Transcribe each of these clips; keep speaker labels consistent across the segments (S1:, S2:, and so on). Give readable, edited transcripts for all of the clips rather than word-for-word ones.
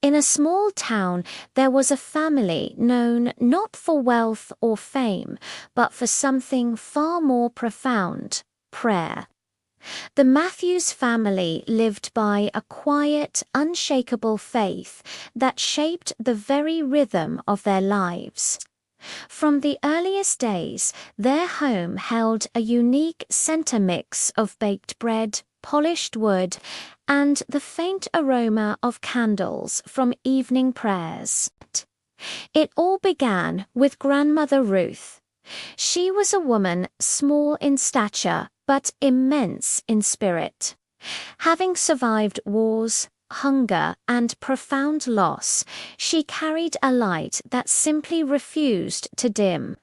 S1: In a small town, there was a family known not for wealth or fame, but for something far more profound: prayer. The Matthews family lived by a quiet, unshakable faith that shaped the very rhythm of their lives. From the earliest days, their home held a unique center mix of baked bread, polished wood, and the faint aroma of candles from evening prayers. It all began with Grandmother Ruth. She was a woman small in stature but immense in spirit. Having survived wars, hunger, and profound loss, she carried a light that simply refused to dim.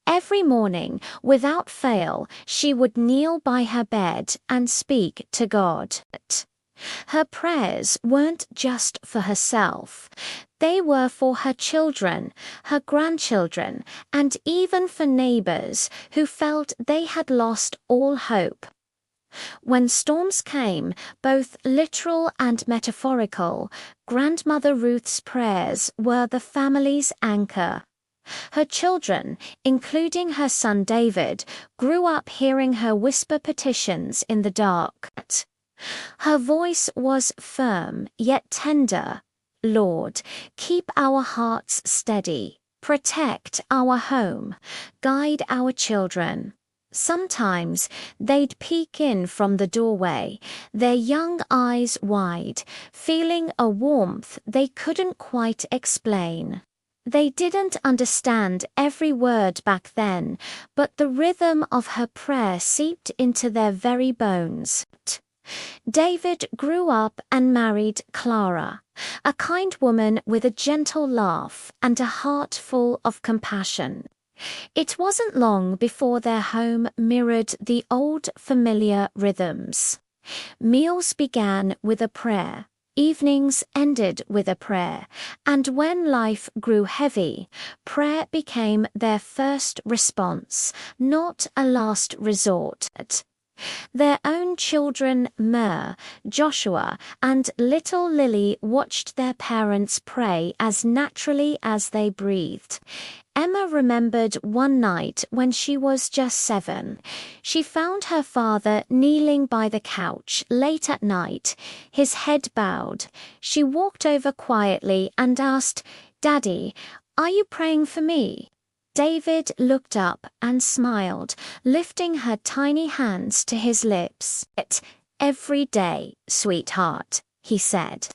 S1: Every morning, without fail, she would kneel by her bed and speak to God. Her prayers weren't just for herself. They were for her children, her grandchildren, and even for neighbors who felt they had lost all hope. When storms came, both literal and metaphorical, Grandmother Ruth's prayers were the family's anchor. Her children, including her son David, grew up hearing her whisper petitions in the dark. Her voice was firm yet tender. Lord, keep our hearts steady, protect our home, guide our children. Sometimes they'd peek in from the doorway, their young eyes wide, feeling a warmth they couldn't quite explain. They didn't understand every word back then, but the rhythm of her prayer seeped into their very bones. David grew up and married Clara, a kind woman with a gentle laugh and a heart full of compassion. It wasn't long before their home mirrored the old familiar rhythms. Meals began with a prayer, evenings ended with a prayer, and when life grew heavy, prayer became their first response, not a last resort. Their own children, Mer, Joshua, and little Lily, watched their parents pray as naturally as they breathed. Emma remembered one night when she was just 7. She found her father kneeling by the couch late at night, his head bowed. She walked over quietly and asked, "Daddy, are you praying for me?" David looked up and smiled, lifting her tiny hands to his lips. "Every day, sweetheart," he said.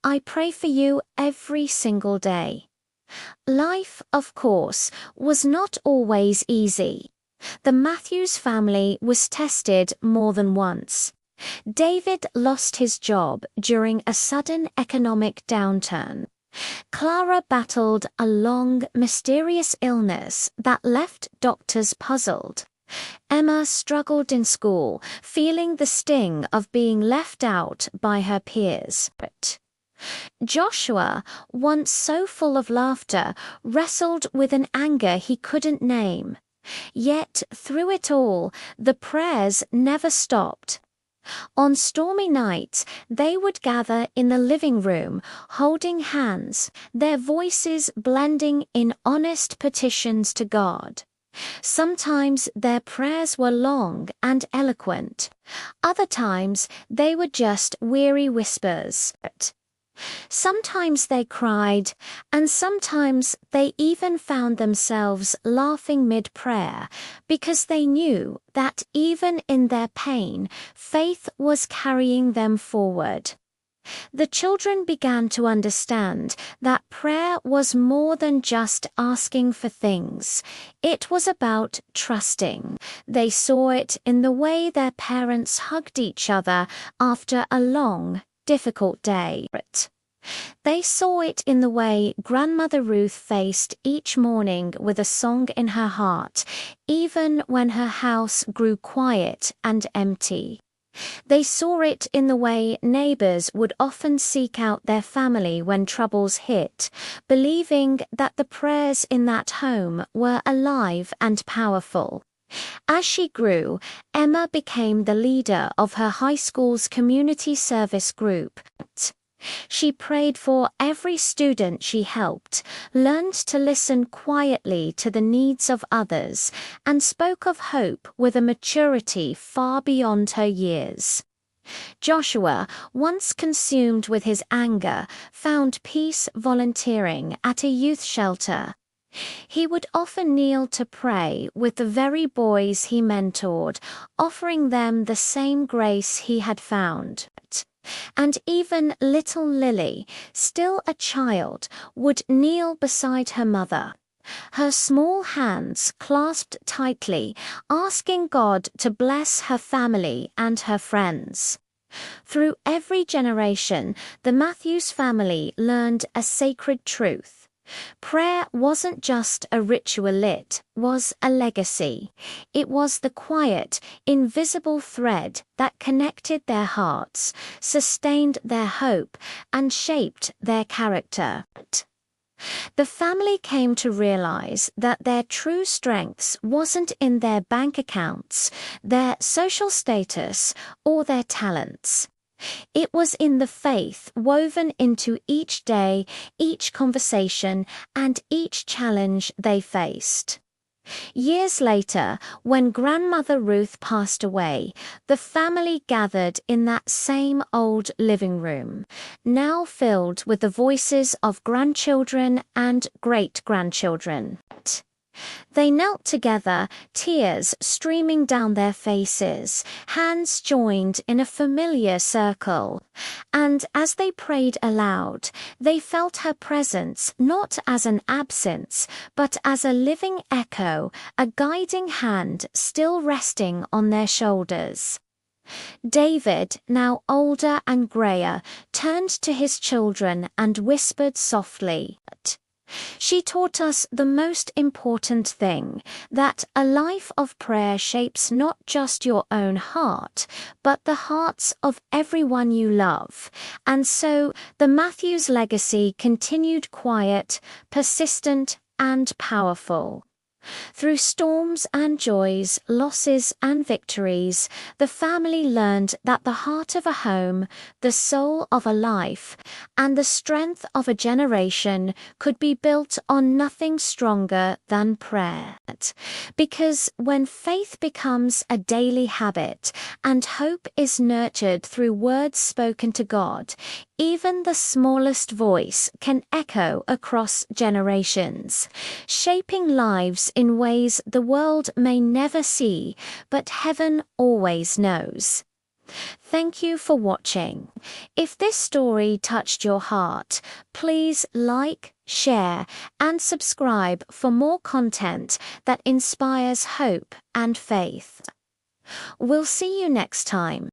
S1: "I pray for you every single day." Life, of course, was not always easy. The Matthews family was tested more than once. David lost his job during a sudden economic downturn. Clara battled a long, mysterious illness that left doctors puzzled. Emma struggled in school, feeling the sting of being left out by her peers. Joshua, once so full of laughter, wrestled with an anger he couldn't name. Yet, through it all, the prayers never stopped. On stormy nights, they would gather in the living room, holding hands, their voices blending in honest petitions to God. Sometimes their prayers were long and eloquent. Other times, they were just weary whispers. Sometimes they cried, and sometimes they even found themselves laughing mid-prayer, because they knew that even in their pain, faith was carrying them forward. The children began to understand that prayer was more than just asking for things. It was about trusting. They saw it in the way their parents hugged each other after a long, difficult day. They saw it in the way Grandmother Ruth faced each morning with a song in her heart, even when her house grew quiet and empty. They saw it in the way neighbors would often seek out their family when troubles hit, believing that the prayers in that home were alive and powerful. As she grew, Emma became the leader of her high school's community service group. She prayed for every student she helped, learned to listen quietly to the needs of others, and spoke of hope with a maturity far beyond her years. Joshua, once consumed with his anger, found peace volunteering at a youth shelter. He would often kneel to pray with the very boys he mentored, offering them the same grace he had found. And even little Lily, still a child, would kneel beside her mother, her small hands clasped tightly, asking God to bless her family and her friends. Through every generation, the Matthews family learned a sacred truth. Prayer wasn't just a ritual, it was a legacy. It was the quiet, invisible thread that connected their hearts, sustained their hope, and shaped their character. The family came to realize that their true strengths wasn't in their bank accounts, their social status, or their talents. It was in the faith woven into each day, each conversation, and each challenge they faced. Years later, when Grandmother Ruth passed away, the family gathered in that same old living room, now filled with the voices of grandchildren and great-grandchildren. They knelt together, tears streaming down their faces, hands joined in a familiar circle. And as they prayed aloud, they felt her presence not as an absence, but as a living echo, a guiding hand still resting on their shoulders. David, now older and grayer, turned to his children and whispered softly, "She taught us the most important thing, that a life of prayer shapes not just your own heart, but the hearts of everyone you love." And so the Matthews legacy continued quiet, persistent, and powerful. Through storms and joys, losses and victories, the family learned that the heart of a home, the soul of a life, and the strength of a generation could be built on nothing stronger than prayer. Because when faith becomes a daily habit and hope is nurtured through words spoken to God, even the smallest voice can echo across generations, shaping lives in ways the world may never see, but heaven always knows. Thank you for watching. If this story touched your heart, please like, share, and subscribe for more content that inspires hope and faith. We'll see you next time.